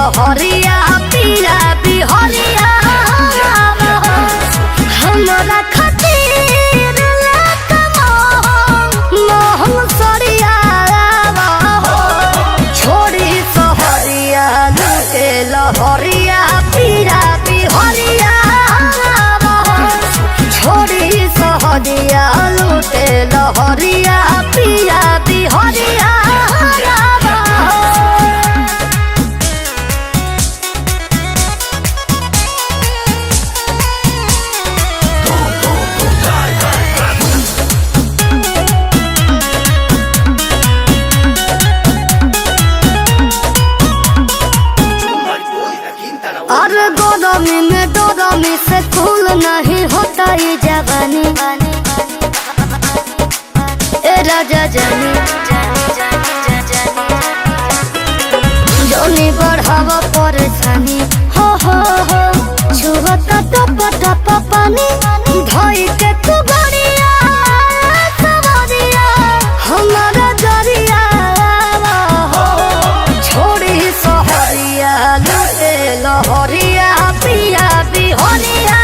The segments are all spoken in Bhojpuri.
लहरिया पिया बिहरिया हमरा खातिर मोहन सरिया छोड़ी सहरिया लूटे लहरिया पिया बिहरिया छोड़ी सहरिया लूटे लहरिया पिया बिहरिया और गोदामी में डोदामी से फूल नहीं होता ये जवानी ए राजा जानी जोनी बढ़ावा परेशानी हो छुवता टप टप पानी धोई के तू बढ़िया सवरिया हमारा दरिया छोड़ी सहरिया लूटे लहरिया पिया बिहरिया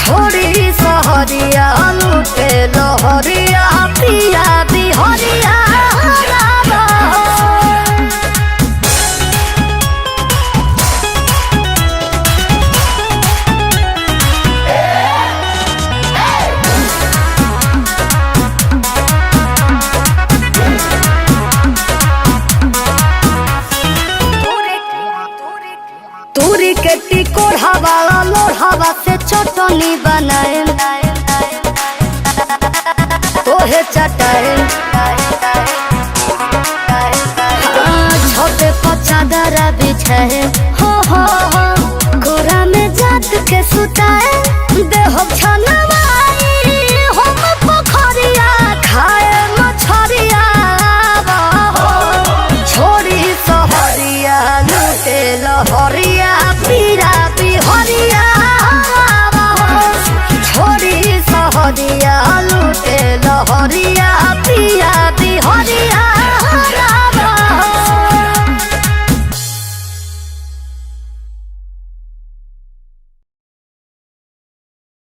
छोड़ी सहरिया लूटे लहरिया पिया बिहरिया तूरी के टिकोड़ा वाला लोढ़ावा से चटनी बनाए तोहे चटाए छोटे पचादरा बिछाए हो गोरा में जात के सुताए देह छनवाई हम पोखरिया खाए मछरिया छोड़ी सहरिया लूटे लहरिया पीरा